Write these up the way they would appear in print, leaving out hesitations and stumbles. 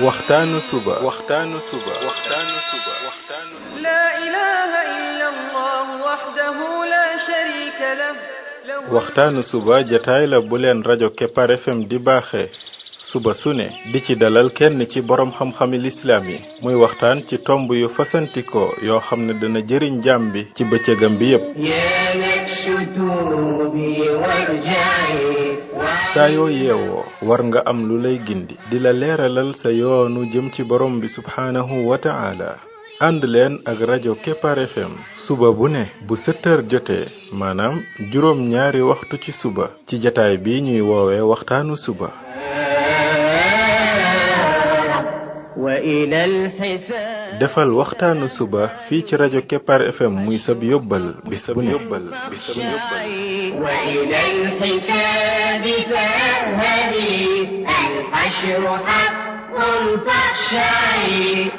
waxtaanu suba لا إله إلا الله وحده لا شريك له waxtaanu suba jataay la bu leen rajo Kepar FM di baaxee suba su ne di ci dalal kenn ci borom xam-xami lislaam yi muy waxtaan ci tomb yu fasantikoo yoo xam ne dana jëriñ jaam bi ci bëccëgam bi yépp saa yoo yeewoo war nga am lu lay gindi di la leeralal sa yoonu jëm ci borom bi subhaanahu wa ta'ala ànd leen ak rajo Kepar FM suba bu ne bu 7h jotee maanaam juróom ñaari waxtu ci suba ci jataay bi ñuy woowee waxtaanu suba defal waxtaanu suba fii ci rajo Kepar FM muy sab yóbbal bis bu ne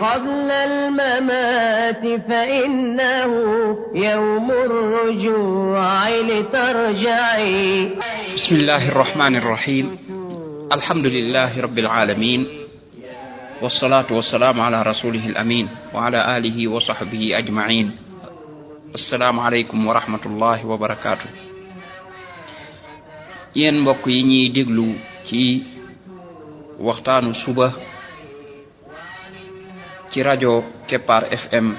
قبل الممات فإنه يوم الرجوع لترجعي بسم الله الرحمن الرحيم الحمد لله رب العالمين والصلاة والسلام على رسوله الأمين وعلى آله وصحبه أجمعين السلام عليكم ورحمة الله وبركاته yéen mbokk yi ñuy déglu ci waxtaanu suba ci rajo Kepar FM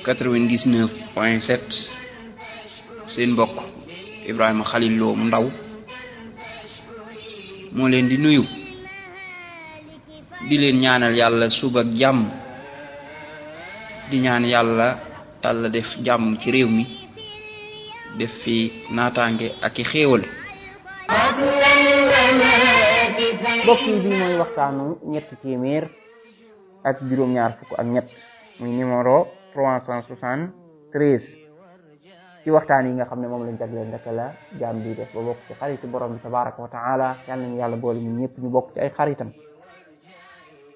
99.7 seen mbokk Ibrahima Khalil Lo mu ndaw moo leen di nuyu di leen ñaanal yàlla suba ak jàmm di ñaan yàlla tàlla def jàmm ci réew mi def fi naataange ak i xéewal mbokk yi bi mooy waxtaanu ñetti téeméer ak juróom-ñaar fukk ak ñett muy numéro 373 ci waxtaan yi nga xam ne moom lañ jagleel ndeke la jaam bi def ba bokk ci xaritu borom bi tabaraka wa taala yàlla nañu yàlla boole ñun ñëpp ñu bokk ci ay xaritam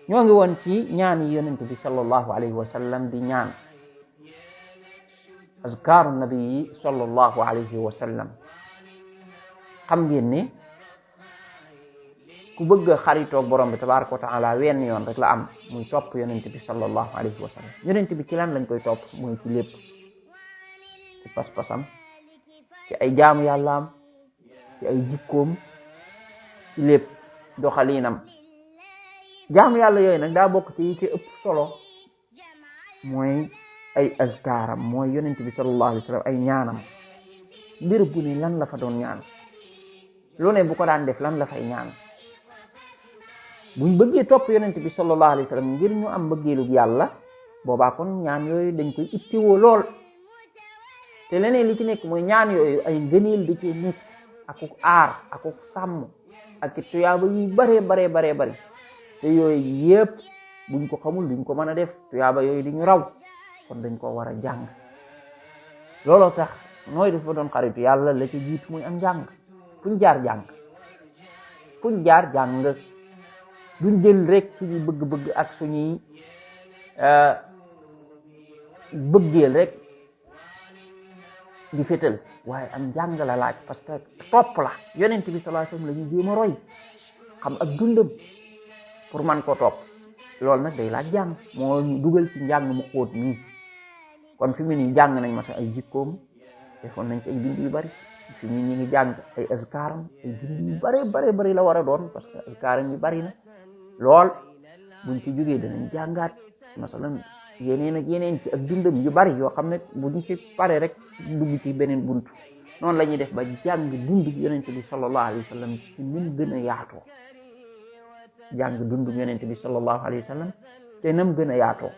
ñoo ngi woon ci ñaan yi yonent bi sallallahu alayhi wa sallam di ñaan azkaaru nabi yi sallallahu alayhi wa sallam xam ngeen ne ku bëgg a xaritoog borom bi tabaraka wa taala wenn yoon rek la am muy topp yonent bi sallallahu alayhi wa sallam yonent bi ci lan lañ koy topp mooy ci lépp ci pas-pasam ci ay jaamu yàllaam ci ay jikkoom ci lépp doxalinam jaamu yàlla yooyu nag daa bokk ci yi ci ëpp solo mooy ay azkaaram mooy yonent bi sallallahu alayhi wa sallam ay ñaanam mbir bu ne lan la fa doon ñaan lu ne bu ko daan def lan la fay ñaan buñ bëggee topp yonent bi sallallahu alayhi wa sallam ngir ñu am bëggeelug yàlla boobaa kon ñaan yooyu dañ koy ittewoo lool te leneen li ci nekk mooy ñaan yooyu ay ngëneel di ci nekk akuk aar akuk sàmm ak tuyaaba yu bare bari te yooyu yépp buñ ko xamul duñ ko mën a def tuyaaba yooyu di ñu raw kon dañ ko war a jàng looloo tax nooy dafa doon xaritu yàlla la ci jiitu muy am jàng fuñ jaar jàng duñ jël rek suñuy bëgg-bëgg ak suñuy bëggeel rek di fétal waaye am jàng la laaj parce que topp la yonent bi sallallahu alayhi wasallam la ñu jéem a roy xam ak dundam pour man ko topp loolu nag day laaj jàng moo ñu dugal ci njàng mu xóot nii kon fi mu nii jàng nañ ma sa ay jikkoom defoon nañ ci ay bind yu bari fi mu ñu ngi jàng ay azkaaram ay bind yu bari la war a doon parce que azkaaram yu bari na lool buñ ci jógee danañ jàngaat masalan yeneen ak yeneen ci ak dundam yu bari yoo xam ne buñ ci pare rek dugg ci beneen buntu noonu la ñuy def ba jàng dund yonent bi sallallahu alayhi wa sallam ci nim gën a yaatoo jàng dund yonent bi sallallahu alayhi wa sallam te nam gën a yaatoo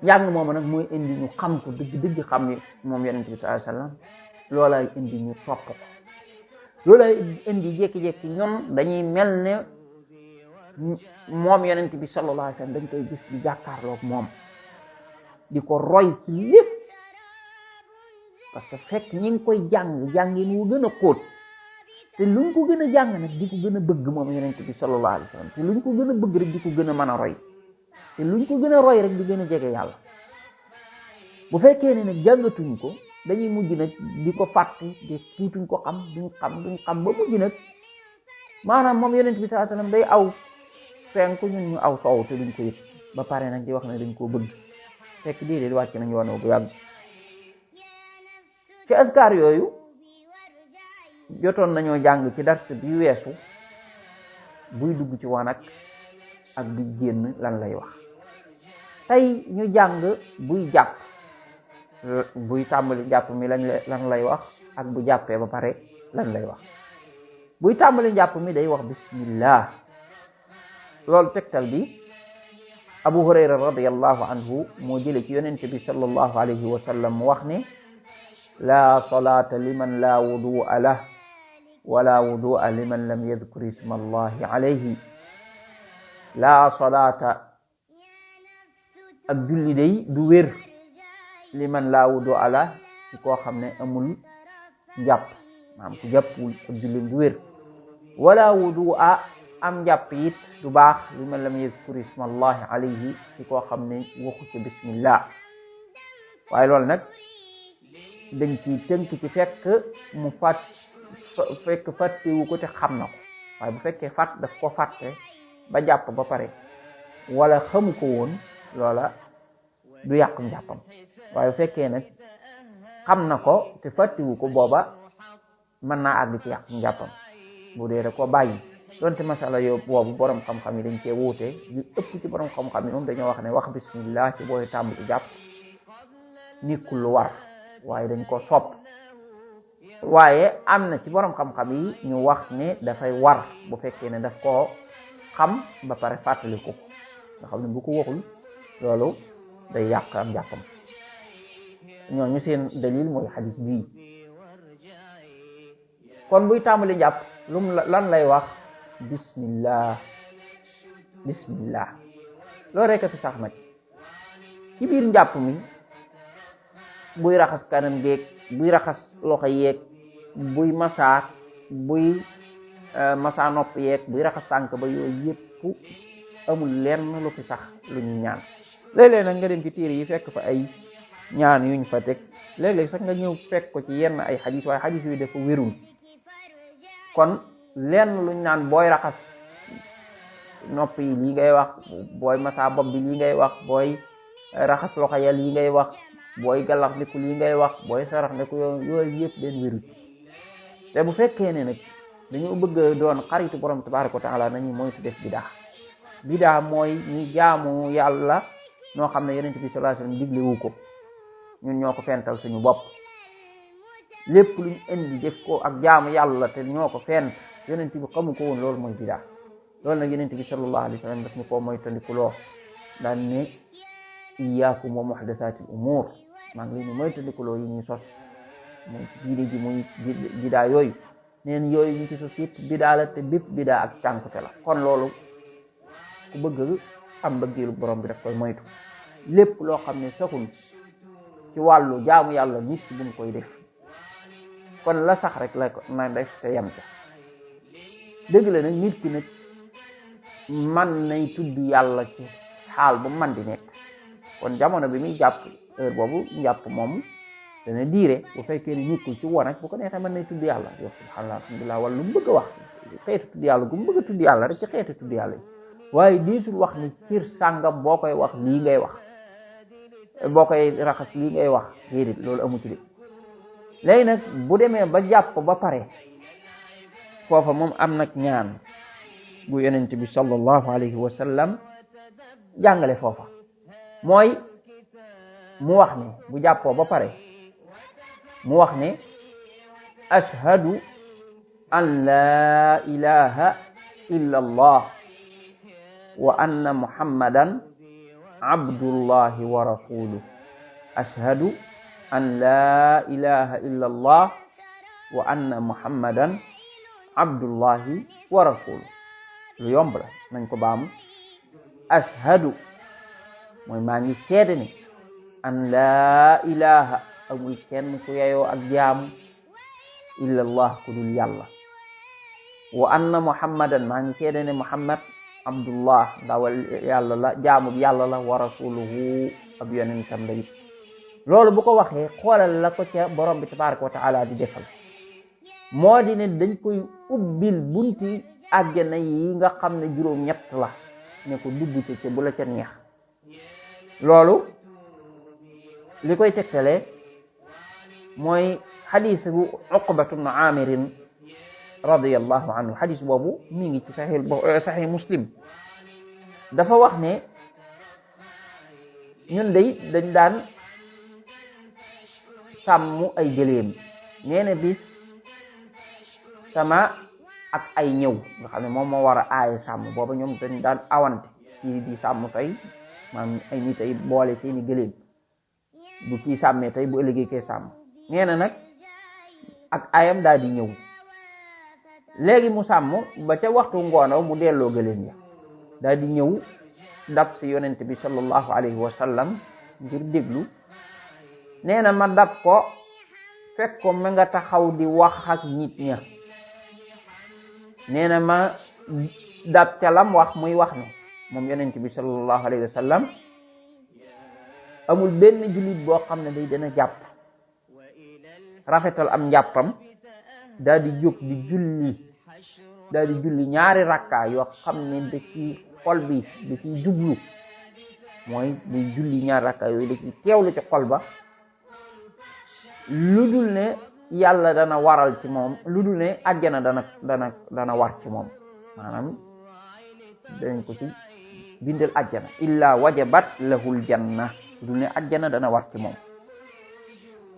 jàng moomu nag mooy indi ñu xam ko dëgg xam ni moom yonent bi sallallahu alayhi wa sallam loolay indi ñu topp ko loolay indi jékki-jékki ñun dañuy mel ne moom yonent bi sallallahu alayhi wa sallam dañ koy gis di jàkkaarloog moom di ko roy ci lépp parce que fekk ñi ngi koy jàngin wu gën a xóot te luñ ko gën a jàng nag di ko gën a bëgg moom yonent bi sallallahu alayhi wa sallam te luñ ko gën a bëgg rek di ko gën a mën a roy te luñ ko gën a roy rek di gën a jege yàlla bu fekkee ne nag jàngatuñ ko dañuy mujj nag di ko fàtte di tuutuñ ko xam duñ xam ba mujj nag maanaam moom yonent bi sallallahu alayhi wasallam day aw penku ñun ñu aw soow te duñ ko yëg ba pare nag di wax ne dañ koo bëgg fekk déedéet wàcc nañ yoon bu yàgg ci askar yooyu jotoon nañoo jàng ci dars bi weesu buy dugg ci wanag ak buy génn lan lay wax tey ñu jàng buy jàpp buy tàmbali jàpp mi lan lay wax ak bu jàppee ba pare lan lay wax buy tàmbali jàpp mi day wax bismillah loolu tegtal bi Abu Hurayra radiyallahu anhu moo jële ci yonent bi sallallahu alayhi wa sallam mu wax ne la salata liman la wudu'a lah wala wudu'a liman lam yadhkur isma allahi alayhi la salata ak julli day du wér liman la wudu'a lah ci koo xam ne amul njàpp maanaam ku jàppul ak julli du wér wala wudu'a am njàpp it du baax liman lam yadhkur isma allahi alayhi ci koo xam ne waxu ci bismillah waaye loolu nag dañ ci tënk ci fekk mu fekk fàttewu ko te xam na ko waaye bu fekkee daf ko fàtte ba jàpp ba pare wala xamu ko woon loola du yàqu njàppam waaye bu fekkee nag xam na ko te fàttewu ko booba mën naa àgg ci yàqu njàppam bu dee da ko bàyyi donte masala yo boobu borom xam-xam yi dañ cee wuute li ëpp ci borom xam-xam yi moom dañoo wax ne wax bismillah ci booy tàmbali jàpp nekkul lu war waaye dañ ko sopp waaye am na ci borom xam-xam yi ñu wax ne dafay war bu fekkee ne daf koo xam ba pare fàttali ko nga xam ne bu ko waxul loolu day yàq am jàppam ñooñu seen dalil mooy xadis bii kon buy tàmbali jàpp lan lay wax bismillah bismillah loolu rek fi sax nag ci biir njàpp mi buy raxas kanam geeg buy raxas loxo yeeg buy masaa nopp yeeg buy raxas tànk ba yooyu yëpp amul lenn lu fi sax lu ñuy ñaan léeg-léeg nag nga dem ci téere yi fekk fa ay ñaan yuñ fa teg léeg-léeg sax nga ñëw fekk ko ci yenn ay xadis waaye xadis yooyu dafa wérul kon lenn luñ naan booy raxas nopp yi lii ngay wax booy masaa bopp bi lii ngay wax booy raxas loxo ya lii ngay wax booy galax ndiku lii ngay wax booy sarax ndiku yooyu yëpp den wérul te bu fekkee ne nag dañoo bëgg doon xaritu borom tabaraka wa taala nañu moytu def bidaa mooy ñu jaamu yàlla noo xam ne yonent bi sallallahu alayhi wasallam diglewu ko ñun ñoo ko fental suñu bopp lépp luñ indi def ko ak jaamu yàlla te ñoo ko fent yonent bi xamu ko woon loolu mooy bidaa loolu nag yonent bi sallallahu alayhi wasallam daf ñu koo moytandikuloo daan ne iyyakum wa muhdathatil umur maa ngi leen di moytandikuloo yi ñuy sos mooy diine ji muy bidaa yooyu neen yooyu ñu ci sos yëpp bidaa la te bépp bidaa ak cànkute la kon loolu ku bëgg am bëggeelu borom bi daf koy moytu lépp loo xam ne saxul ci wàllu jaamu yàlla nit ki bu mu koy def kon la sax rek la ko na def te yem ca dëgg la nag nit ki nag man nay tudd yàlla ci xaal bu man di nekk kon jamono bi muy jàpp heure boobu njàpp moom dana diire bu fekkee ne nekkul ci woon ak bu ko neexee mën nay tudd yàlla yow subhanallah alhamdulillah wala lu mu bëgg a wax xeetu tudd yàlla gu mu bëgg a tudd yàlla rek ci xeetu tudd yàlla yi waaye diisul wax ni cir sàngam boo koy wax lii ngay wax boo koy raxas lii ngay wax déedéet loolu amu ci de léegi nag bu demee ba jàpp ba pare foofa moom am nag ñaan bu yonent bi sallallahu alayhi wa sallam jàngale foofa mooy mu wax ne bu jàppoo ba pare mu wax ne ashhadu an la ilaha illa allah wa anna muhammadan abdullahi wa rasuluh ashhadu an la ilaha illa allah wa anna muhammadan abdullahi wa rasuluh lu yomb la nañ ko baamu ashhadu mooy maa ngi seede ne an la ilaha amul kenn ku yeyoo ak jaamu illa allah ku dul yàlla wa anna muhammadan maa ngi seede ne muhammad abdullah ndawal yàlla la jaamu yàlla la wa rasuluhu ab yonentam la it loolu bu ko waxee xoolal la ko ca borom bi tabaraka wa taala di defal moo di ne dañ koy ubbil bunti àjjana yi nga xam ne juróom-ñett la ne ko dugg ci bu la ca neex loolu li koy tegtale mooy xadis bu Uqbatu ibn Aamir radiyallahu anhu xadis boobu mi ngi ci saxiix Muslim dafa wax ne ñun dañ daan sàmm ay gëléem nee na bis sama ak ay ñëw nga xam ne moom moo war a aaye sàmm booba ñoom dañ daan awante kii di sàmm tey maanaam ay nit ay boole seeni gëléem bu kii sàmmee tey bu ëllëgee kee sàmm nee na nag ak ayam daal di ñëw léegi mu sàmm ba ca waxtu ngoonaw mu delloo gëléem ya daal di ñëw dab si yonent bi sallallahu alayhi wa sallam ngir déglu nee na ma dab ko fekk ko ma nga taxaw di wax ak nit ña nee na ma dab ca lam wax muy wax ne moom yonent bi sallallahu alayhi wa sallam amul benn jullit boo xam ne day dana jàpp rafetal am njàppam daal di jóg di julli ñaari rakka yoo xam ne da ci xol bi da ciy jublu mooy di julli ñaari rakka yooyu da ci teewlu ci xol ba lu dul ne yàlla dana waral ci moom lu dul ne àjjana dana war ci moom maanaam danañ ko ci bindal àjjana illa wajabat lahul janna lu dul ne àjjana dana war ci moom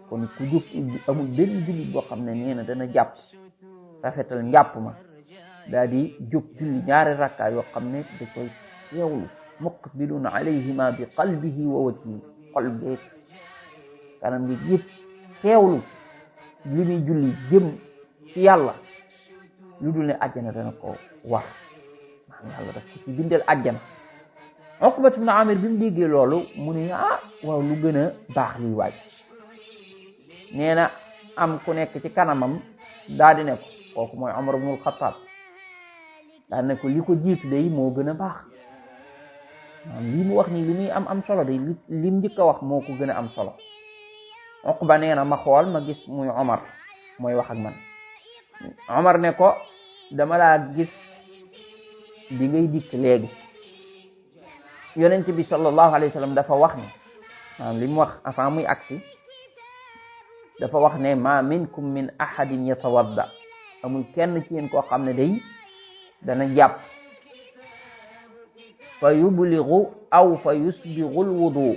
kon ku jóg amul benn jullit boo xam ne nee na dana jàpp rafetal njàpp ma daal di jóg julli ñaari rakka yoo xam ne da koy teewlu muqbilun alayhima bi qalbihi wa wajhihi xol beeg kanam bi yëpp teewlu li muy julli jëm ci yàlla lu dul ne àjjana dana ko war maanaam yàlla daf ko ci bindal àjjana Uqbat ibn Amir bi mu déggee loolu mu ne waaw lu gën a baax liy waaj nee na am ku nekk ci kanamam daal di ne ko kooku mooy Umar ibnul Xattaab daal ne ko li ko jiitu day moo gën a baax lii mu wax ni li muy am solo day lim njëkk a wax moo ko gën a am solo Uqba nee na ma xool ma gis muy Omar mooy wax ak man Omar ne ko dama laa gis bi ngay dikk léegi yonent bi sallallahu alayhi wa sallam dafa wax ne maanaam li mu wax avant muy agsi dafa wax ne ma minkum min ahadin yatawadda amul kenn ci yéen koo xam ne day dana jàpp fa yubligu aw fa yusbigul wudu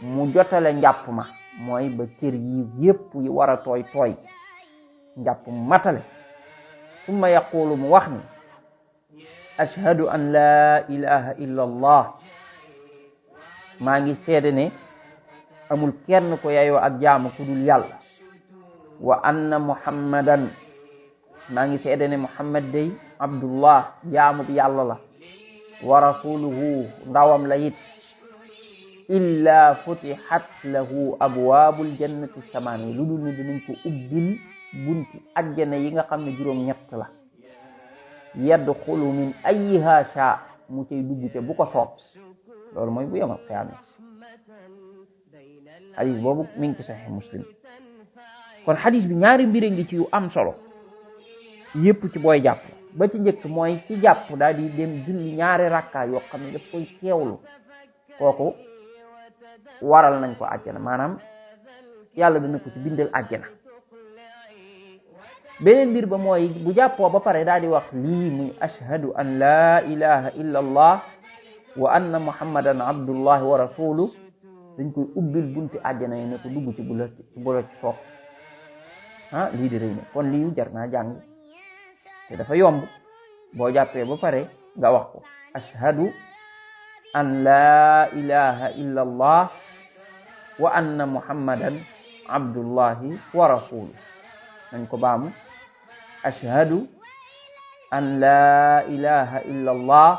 mu jotale njàpp ma mooy ba cër yi yépp yi war a tooy njàpp mu matale summa yaqulu mu wax ni ashhadu an la ilaha illa allah maa ngi seede ne amul kenn ko yayoo ak jaamu ku dul yàlla wa anna muhammadan maa ngi seede ne muhammad day abdullah jaamu bi yàlla la wa rasuluhu ndawam la it illa futihat lahu abwaabul jannati samaani lu dul ni dinañ ko ubbil bunti ajjana yi nga xam ne juróom-ñett la yadxulu min ayyiha sha mu cay dugg te bu ko soob loolu mooy bu yemal xiyaama xadis boobu mi ngi ci saxiix Muslim kon xadis bi ñaari mbir ngi ci yu am solo yépp ci booy jàpp ba ci njëkk mooy ci jàpp daal di dem julli ñaari rakka yoo xam ne daf koy teewlu kooku waral nañ ko àjjana maanaam yàlla dana ko ci bindal àjjana beneen mbir ba mooy bu jàppoo ba pare daal di wax lii muy ashhadu an la ilaha illa allah wa anna muhammadan abdullahi wa rasuluh dañ koy ubbil bunti àjjana yi ne ko dugg ci bu la ci soob lii di rëy na kon lii jar naa jàng te dafa yomb boo jàppee ba pare nga wax ko ashhadu an la ilaha illa allah wa anna muhammadan abdullahi wa rasuluh nañ ko baamu ashhadu an la ilaha illa allah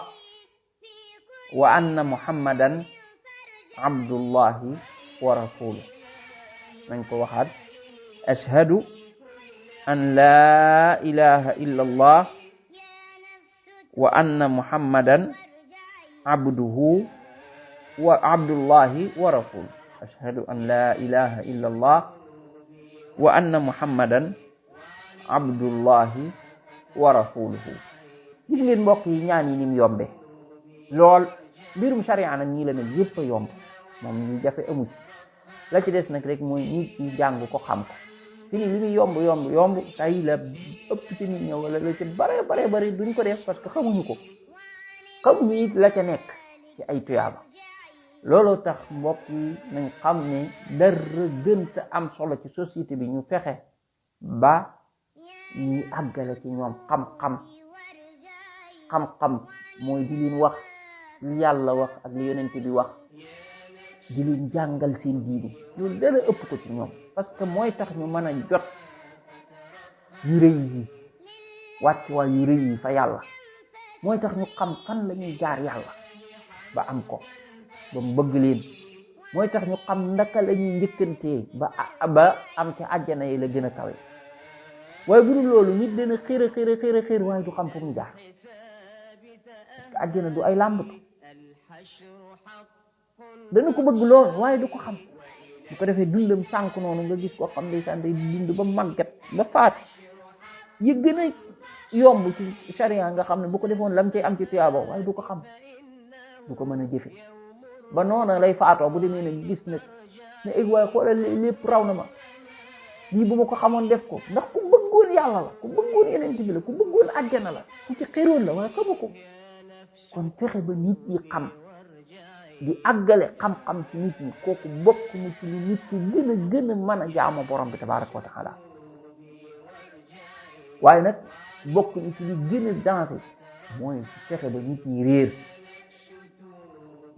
wa anna muhammadan abdullahi wa rasuluh nañ ko waxaat ashhadu an la ilaha illa allah wa anna muhammadan abduhu wa abdullahi wa rasuluh ashhadu an la ilaha illa allah wa anna muhammadan abdullahi wa rasuluhu gis ngeen mbokk yi ñaan yi nim yombe lool. mbirum sharia nag ñii la nag yëpp a yomb moom ñu jafe amu ci la ci des nag rek mooy nit ñi jàng ko xam ko fi ni li muy yomb tay la ëpp ci nit ñi wala la ci bare duñ ko def parce que xamuñu ko, xamuñu it la ca nekk ci ay tuyaaba. looloo tax mbokk yi nañ xam ne dara gënta am solo ci société bi ñu fexe ba ñuy àggale ci ñoom xam-xam mooy di leen wax li yàlla wax ak li yonent bi wax, di leen jàngal seen diine. loolu dara ëpp ko ci ñoom parce que mooy tax ñu mën a jot yu rëy yi, wàccuwaay yu rëy yi fa yàlla. mooy tax ñu xam fan la ñuy jaar yàlla ba am ko, ba mu bëgg leen. mooy tax ñu xam ndaka la ñuy njëkkantee ba am ci àjjana yi la gën a kawe. waaye bu dul loolu nit dina xër waaye du xam fu mu jaar, parce que àjjana du ay làmbatu. dana ko bëgg lool waaye du ko xam. bu ko defee dundam sànk noonu nga gis koo xam ndeysaan day dund ba màggat ba faati yi gën a yomb ci sharia nga xam ne bu ko defoon lam cay am ci tuyaaba waaye du ko xam, du ko mën a jëfe. ba noona lay faatoo bu demee nag gis nag ne ay waaye xoolal lépp raw na ma, lii bu ma ko xamoon def ko. ndax ku bëggoon yàlla la, ku bëggoon yeneen bi la, ku bëggoon àjjana la, ku ci xéroon la waaye xamu ko. kon fexe ba nit ñi xam, di àggale xam-xam ci nit ñi, kooku bokk mu ci lu nit ki gën a mën a jaamu borom bi tabaraka wa taala. waaye nag bokk ni ci li gën a danger mooy fexe ba nit ñi réer.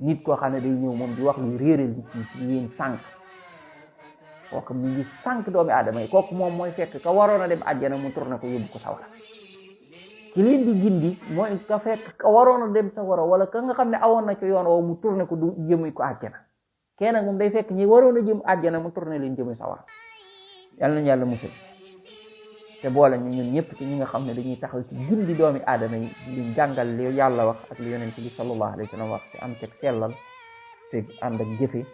nit koo xam ne day ñëw moom di wax luy réeral nit ñi ci yéen sànq, kooku mu ngi sànq doomi aadama yi. kooku moom mooy fekk ka waroon a dem àjjana mu tourné ko yóbbu ko sawara. ki leen di gindi mooy ka fekk ka waroon a dem sawara wala ka nga xam ne awoon na ci yoon woo mu tourné ko du jëmi ko àjjana. kenn nag moom day fekk ñi waroon a jëm àjjana mu tourné leen jëmi sawara. yàlla nañu yàlla musal te boole ñu ñun ñëpp ci ñi nga xam ne dañuy taxaw ci gindi doomi aadama yi li jàngal li yàlla wax ak li yonent bi sallallahu alayhi wa sallam wax te am teg sellal te ànd ak jëfe.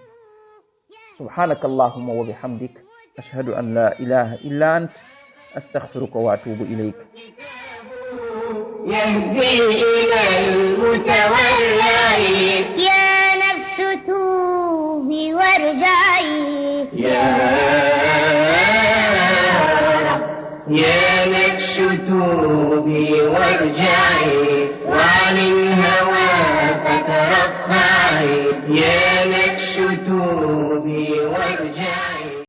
subhanaka allahumma wa bihamdik ashhadu an la ilaha illa ant astaghfiruka wa atubu ilayk. يهدي إلى المتولي يا نفس توبي وارجعي يا